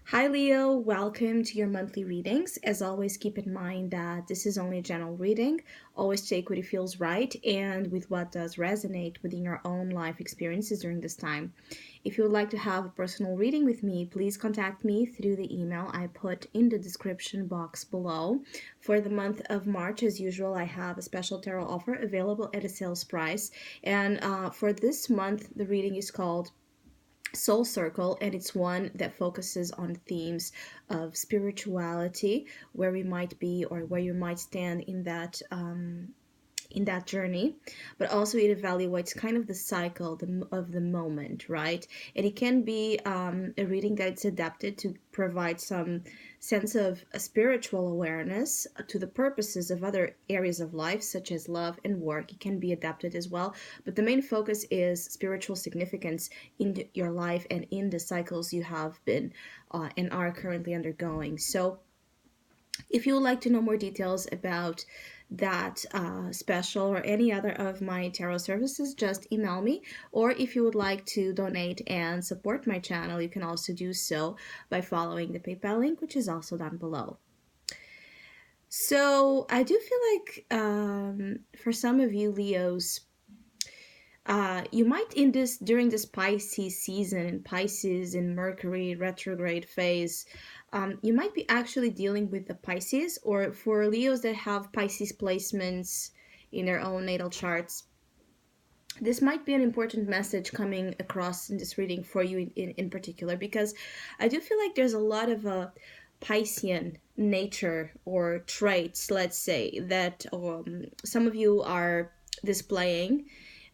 Hi Leo, welcome to your monthly readings. As always, keep in mind that this is only a general reading. Always take what it feels right and with what does resonate within your own life experiences during this time. If you would like to have a personal reading with me, please contact me through the email I put in the description box below. For the month of March, as usual, I have a special tarot offer available at a sales price. And for this month, the reading is called Soul Circle, and it's one that focuses on themes of spirituality, where we might be or where you might stand in that journey, but also it evaluates kind of the cycle of the moment, right? And it can be a reading that's adapted to provide some sense of a spiritual awareness to the purposes of other areas of life, such as love and work. It can be adapted as well, but the main focus is spiritual significance in your life and in the cycles you have been and are currently undergoing. So if you would like to know more details about that special or any other of my tarot services, just email me. Or if you would like to donate and support my channel, you can also do so by following the PayPal link, which is also down below. So I do feel like for some of you Leos, you might in this during this Pisces season and Pisces in Mercury retrograde phase, you might be actually dealing with the Pisces, or for Leos that have Pisces placements in their own natal charts, this might be an important message coming across in this reading for you in particular, because I do feel like there's a lot of Piscean nature or traits, let's say, that some of you are displaying,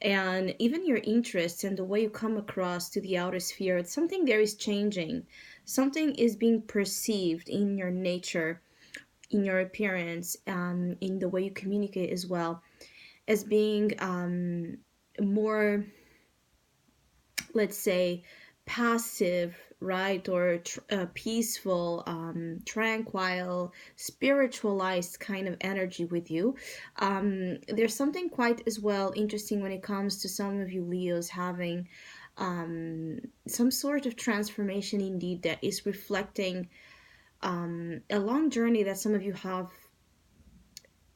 and even your interests and the way you come across to the outer sphere. It's something there is changing, something is being perceived in your nature, in your appearance, in the way you communicate as well, as being more, let's say, passive, right? Or peaceful, tranquil, spiritualized kind of energy with you. There's something quite as well interesting when it comes to some of you Leos having some sort of transformation indeed that is reflecting a long journey that some of you have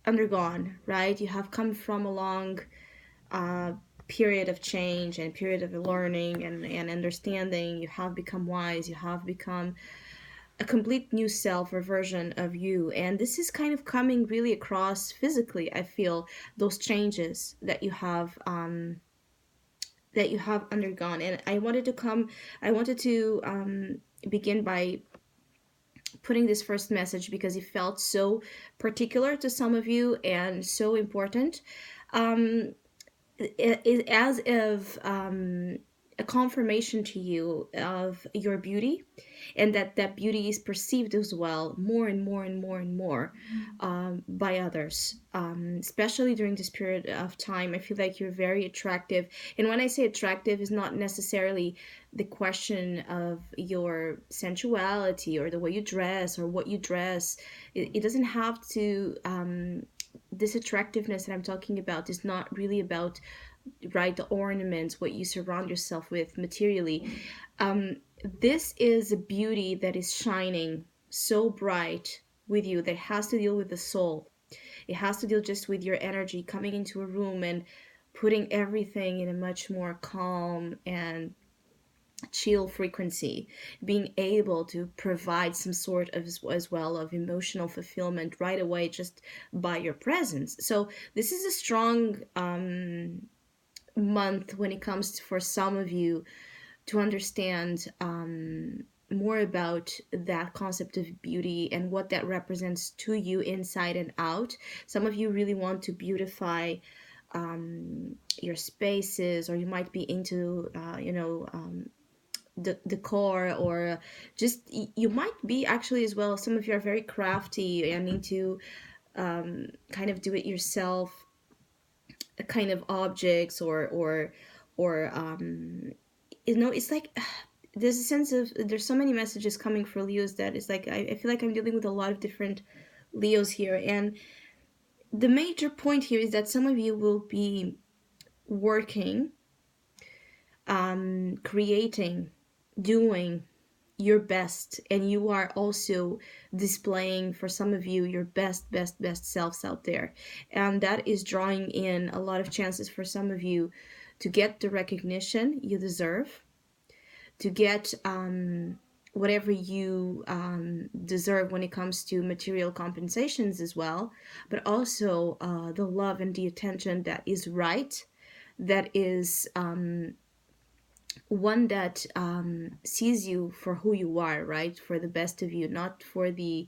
undergone, right? You have come from a long uh, period of change and period of learning and understanding. You have become wise, you have become a complete new self or version of you, and this is kind of coming really across physically. I feel those changes that you have undergone. And I wanted to begin by putting this first message because it felt so particular to some of you and so important. um, as of a confirmation to you of your beauty, and that beauty is perceived as well more and more and more and more by others, especially during this period of time. I feel like you're very attractive, and when I say attractive, is not necessarily the question of your sensuality or the way you dress or what you dress. It doesn't have to this attractiveness that I'm talking about is not really about, right, the ornaments, what you surround yourself with materially. This is a beauty that is shining so bright with you that has to deal with the soul. It has to deal just with your energy coming into a room and putting everything in a much more calm and chill frequency, being able to provide some sort of as well of emotional fulfillment right away just by your presence. So this is a strong month when it comes to, for some of you to understand more about that concept of beauty and what that represents to you inside and out. Some of you really want to beautify your spaces, or you might be into the decor, or just you might be actually as well. Some of you are very crafty and into kind of do it yourself kind of objects, or it's like there's a sense of, there's so many messages coming for Leos that it's like I feel like I'm dealing with a lot of different Leos here. And the major point here is that some of you will be working, creating, doing, your best, and you are also displaying, for some of you, your best selves out there. And that is drawing in a lot of chances for some of you to get the recognition you deserve, to get whatever you deserve when it comes to material compensations as well, but also the love and the attention that is right, that is one that sees you for who you are, right? For the best of you, not for the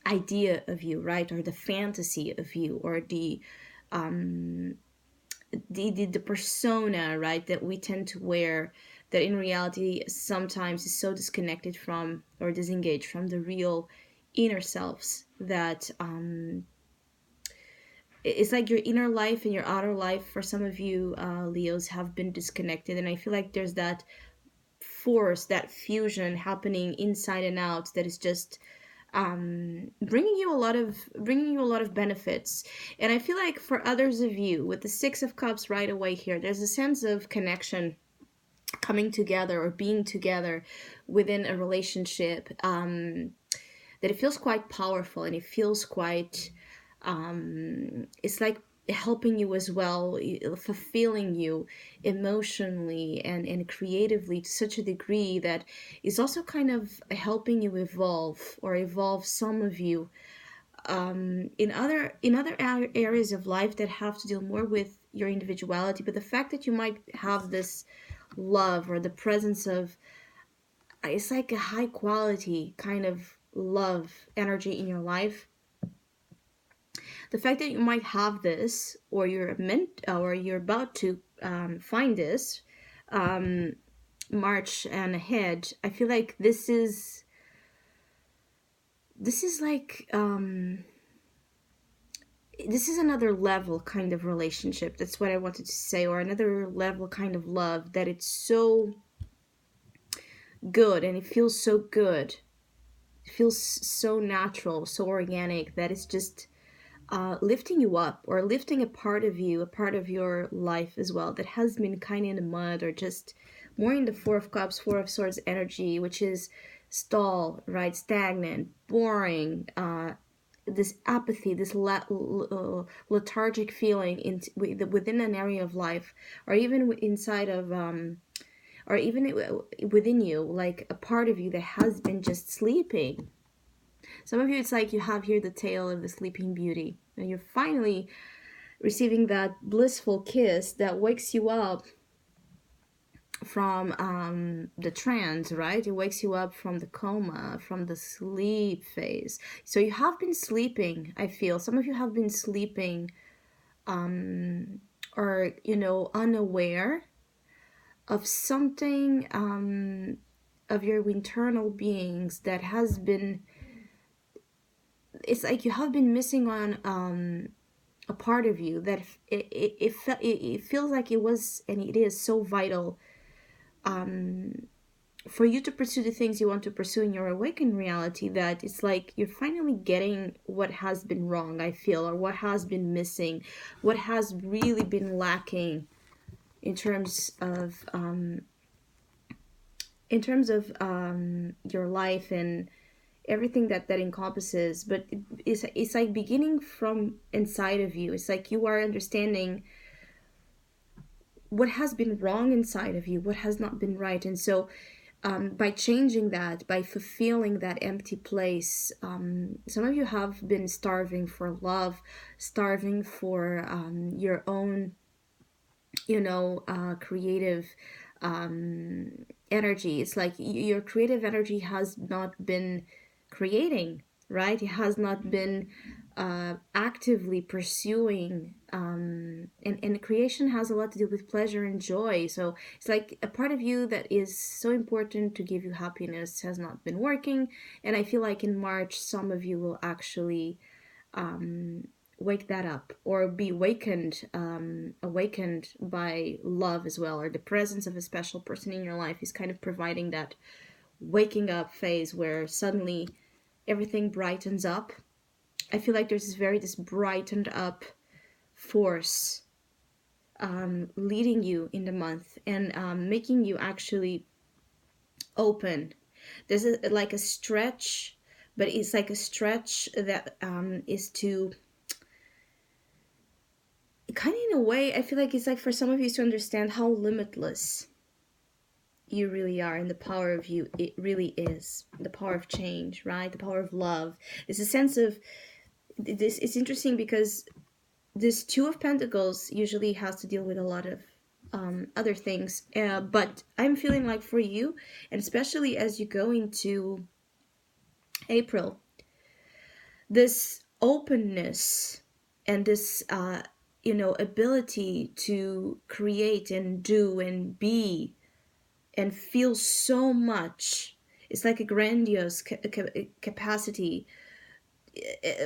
idea of you, right? Or the fantasy of you, or the persona, right, that we tend to wear, that in reality sometimes is so disconnected from or disengaged from the real inner selves, that it's like your inner life and your outer life, for some of you Leos, have been disconnected. And I feel like there's that force, that fusion happening inside and out, that is just bringing you a lot of benefits. And I feel like for others of you, with the Six of Cups right away here, there's a sense of connection coming together or being together within a relationship, that it feels quite powerful, and it feels quite it's like helping you as well, fulfilling you emotionally and creatively to such a degree that is also kind of helping you evolve, or evolve some of you in other areas of life that have to deal more with your individuality. But the fact that you might have this love, or the presence of, it's like a high quality kind of love energy in your life, the fact that you might have this, or you're meant, or you're about to find this March and ahead, I feel like this is like this is another level kind of relationship. That's what I wanted to say, or another level kind of love, that it's so good, and it feels so good. It feels so natural, so organic, that it's just lifting you up, or lifting a part of you, a part of your life as well, that has been kind of in the mud, or just more in the Four of Cups, Four of Swords energy, which is stall, right? Stagnant, boring, this apathy, this lethargic feeling within an area of life, or even inside of, or even within you, like a part of you that has been just sleeping. Some of you, it's like you have here the tale of the Sleeping Beauty, and you're finally receiving that blissful kiss that wakes you up from the trance, right? It wakes you up from the coma, from the sleep phase. So you have been sleeping, I feel. Some of you have been sleeping, or, unaware of something, of your internal beings, that has been, it's like you have been missing on a part of you, that it feels like it was, and it is so vital for you to pursue the things you want to pursue in your awakened reality, that it's like you're finally getting what has been wrong, I feel, or what has been missing, what has really been lacking in terms of your life and everything that encompasses. But it's like beginning from inside of you. It's like you are understanding what has been wrong inside of you, what has not been right. And so by changing that, by fulfilling that empty place, some of you have been starving for love, starving for your own, creative energy. It's like your creative energy has not been creating, right? It has not been actively pursuing, and creation has a lot to do with pleasure and joy. So it's like a part of you that is so important to give you happiness has not been working. And I feel like in March, some of you will actually wake that up, or be awakened by love as well, or the presence of a special person in your life is kind of providing that waking up phase, where suddenly everything brightens up. I feel like there's this brightened up force leading you in the month, and making you actually open. There's like a stretch, but it's like a stretch that is to kind of, in a way, I feel like it's like for some of you to understand how limitless you really are, and the power of you it really is, the power of change, right? The power of love. It's a sense of this. It's interesting because this Two of Pentacles usually has to deal with a lot of other things, but I'm feeling like for you, and especially as you go into April, this openness and this ability to create and do and be and feel so much. It's like a grandiose capacity,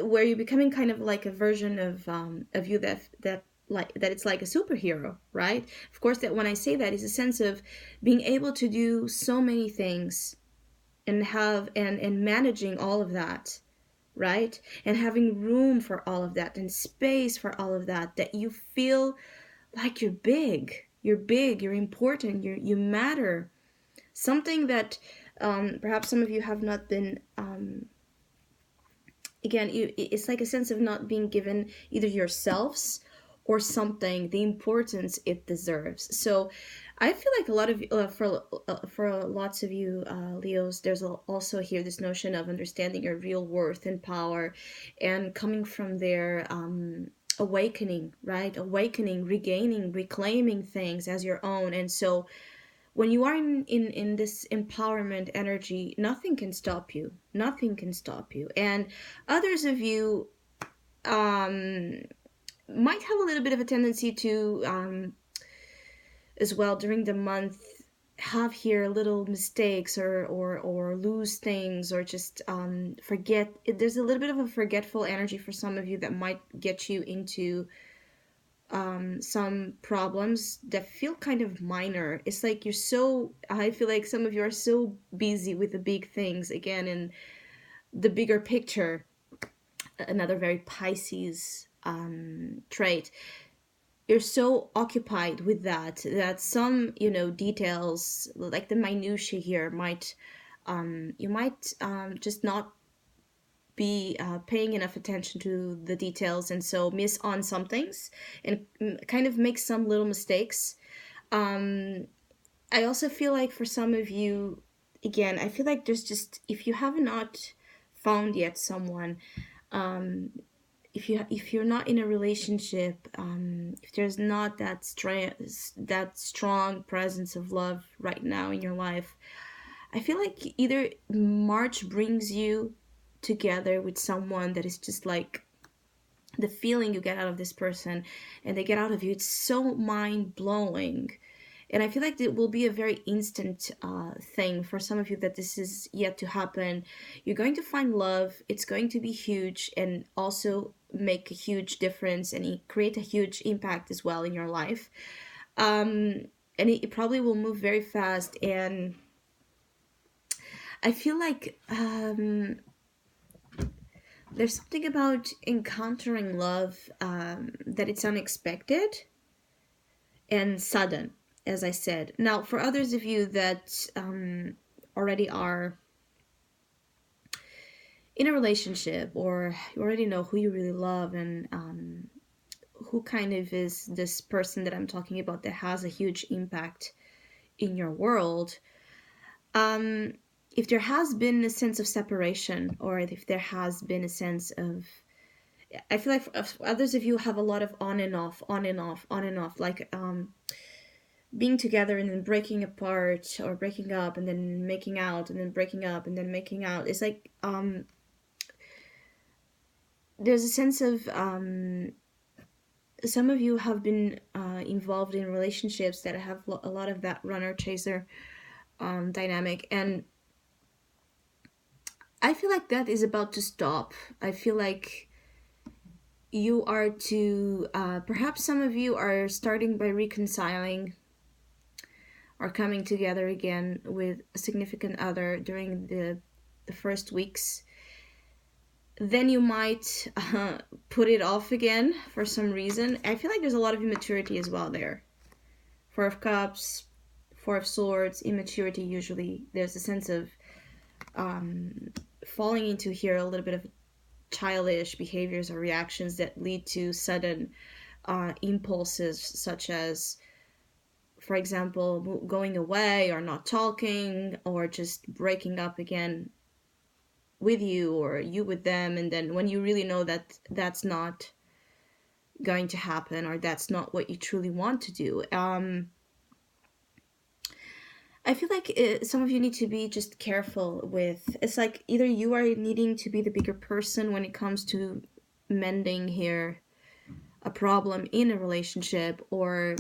where you're becoming kind of like a version of you that like that it's like a superhero, right? Of course, that when I say that is a sense of being able to do so many things and have and managing all of that, right? And having room for all of that and space for all of that, that you feel like you're big, you're important, you matter. Something that perhaps some of you have not been again, it's like a sense of not being given either yourselves or something the importance it deserves. So I feel like a lot of for lots of you Leos, there's also here this notion of understanding your real worth and power, and coming from there, awakening, right? Awakening, regaining, reclaiming things as your own. And so when you are in this empowerment energy, nothing can stop you. Nothing can stop you. And others of you um, might have a little bit of a tendency to, as well, during the month, have here little mistakes or lose things, or just forget. There's a little bit of a forgetful energy for some of you that might get you into some problems that feel kind of minor. It's like you're so, I feel like some of you are so busy with the big things again in the bigger picture. Another very Pisces trait. You're so occupied with that some, details like the minutia here might, you might just not be paying enough attention to the details, and so miss on some things and kind of make some little mistakes. um I also feel like for some of you, again, I feel like there's just, if you have not found yet someone, um if you're not in a relationship, if there's not that strong presence of love right now in your life, I feel like either March brings you together with someone that is just like the feeling you get out of this person and they get out of you, it's so mind blowing. And I feel like it will be a very instant thing for some of you, that this is yet to happen. You're going to find love, it's going to be huge and also make a huge difference and create a huge impact as well in your life. And it probably will move very fast. And I feel like there's something about encountering love, that it's unexpected and sudden, as I said. Now, for others of you that already are in a relationship, or you already know who you really love, and who kind of is this person that I'm talking about that has a huge impact in your world, um, if there has been a sense of separation, or if there has been a sense of, I feel like others of you have a lot of on and off, on and off, on and off, like being together and then breaking apart, or breaking up and then making out and then breaking up and then making out. It's like there's a sense of some of you have been involved in relationships that have a lot of that runner chaser dynamic, and I feel like that is about to stop. I feel like you are to, perhaps some of you are starting by reconciling or coming together again with a significant other during the first weeks. Then you might put it off again for some reason. I feel like there's a lot of immaturity as well there. Four of Cups, Four of Swords, immaturity. Usually there's a sense of falling into here a little bit of childish behaviors or reactions that lead to sudden impulses, such as, for example, going away or not talking or just breaking up again with you or you with them. And then when you really know that that's not going to happen or that's not what you truly want to do. I feel like some of you need to be just careful with, it's like either you are needing to be the bigger person when it comes to mending here a problem in a relationship, or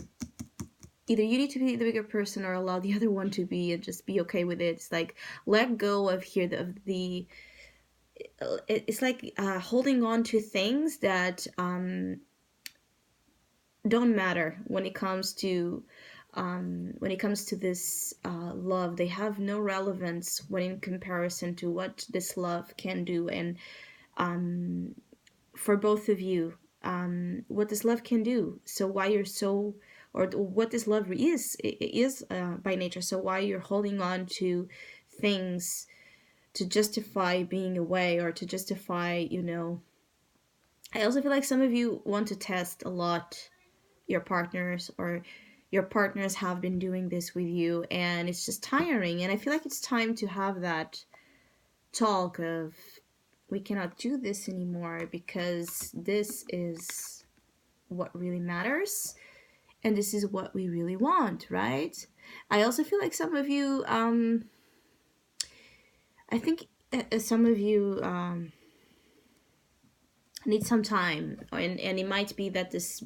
either you need to be the bigger person or allow the other one to be and just be okay with it. It's like let go of here the it's like holding on to things that don't matter when it comes to this love. They have no relevance when in comparison to what this love can do. And for both of you, what this love can do. So why you're so, or what this love is by nature. So why you're holding on to things to justify being away or to justify, I also feel like some of you want to test a lot your partners, or your partners have been doing this with you, and it's just tiring. And I feel like it's time to have that talk of, we cannot do this anymore because this is what really matters and this is what we really want, right? I also feel like some of you, I think some of you need some time, and it might be that this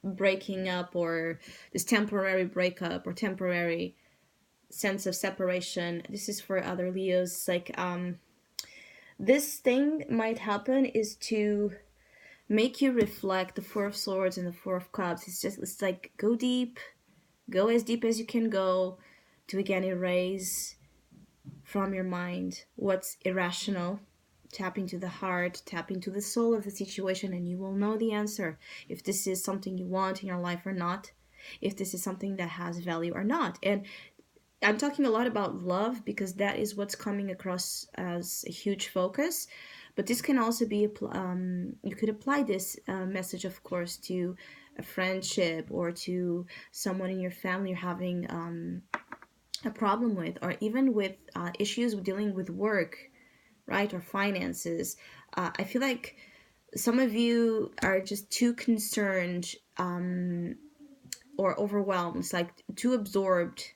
breaking up or this temporary breakup or temporary sense of separation, this is for other Leos, like this thing might happen is to make you reflect. The Four of Swords and the Four of Cups, it's like go deep, go as deep as you can go to again erase from your mind what's irrational. Tap into the heart, tap into the soul of the situation, and you will know the answer. If this is something you want in your life or not, if this is something that has value or not. And I'm talking a lot about love because that is what's coming across as a huge focus. But this can also be, you could apply this message, of course, to a friendship or to someone in your family you're having a problem with, or even with issues with dealing with work, right, or finances. I feel like some of you are just too concerned or overwhelmed. It's like too absorbed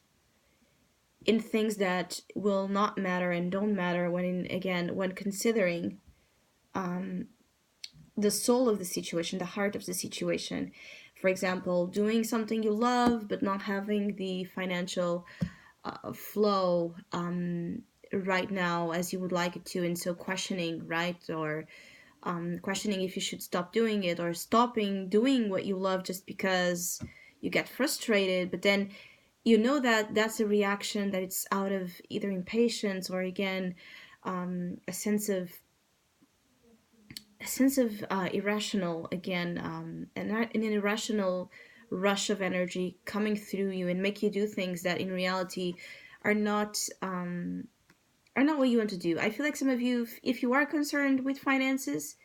in things that will not matter and don't matter when considering the soul of the situation, the heart of the situation. For example, doing something you love but not having the financial flow right now as you would like it to, and so questioning, right, or questioning if you should stop doing it or stopping doing what you love just because you get frustrated. But then that that's a reaction that it's out of either impatience or again a sense of irrational, again, an irrational rush of energy coming through you and make you do things that in reality are not what you want to do. I feel like some of you, if you are concerned with finances,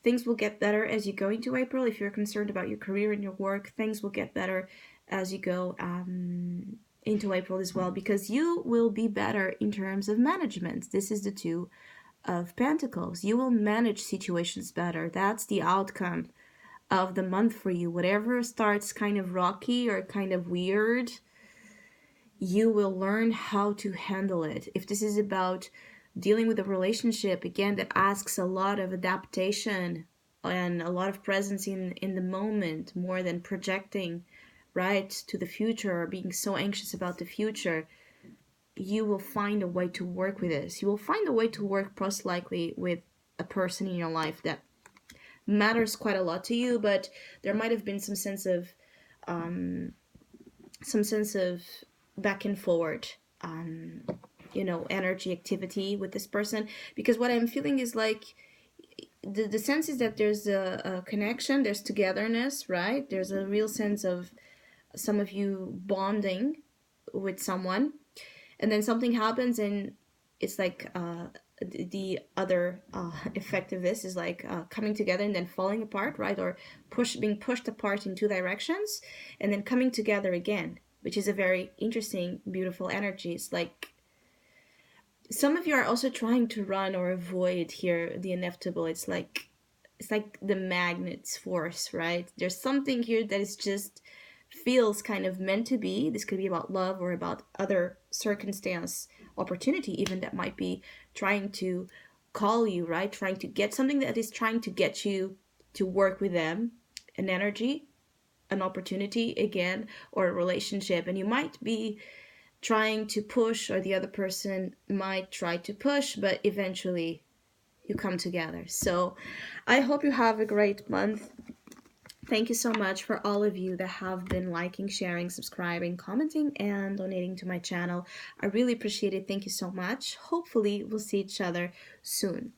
things will get better as you go into April. If you're concerned about your career and your work, things will get better as you go into April as well, because you will be better in terms of management. This is the Two of Pentacles. You will manage situations better. That's the outcome of the month for you. Whatever starts kind of rocky or kind of weird, you will learn how to handle it. If this is about dealing with a relationship, again, that asks a lot of adaptation and a lot of presence in the moment, more than projecting right to the future or being so anxious about the future, you will find a way to work with this. You will find a way to work most likely with a person in your life that matters quite a lot to you, but there might have been some sense of back and forward energy activity with this person, because what I'm feeling is like the sense is that there's a connection, there's togetherness, right? There's a real sense of some of you bonding with someone, and then something happens, and it's like the other effect of this is like coming together and then falling apart, right? Or being pushed apart in two directions, and then coming together again, which is a very interesting, beautiful energy. It's like some of you are also trying to run or avoid here the inevitable. It's like the magnet's force, right? There's something here that is just feels kind of meant to be. This could be about love or about other circumstance, opportunity even, that might be trying to call you, right? Trying to get something that is trying to get you to work with them, an energy, an opportunity again, or a relationship. And you might be trying to push, or the other person might try to push, but eventually you come together. So I hope you have a great month. Thank you so much for all of you that have been liking, sharing, subscribing, commenting, and donating to my channel. I really appreciate it. Thank you so much. Hopefully, we'll see each other soon.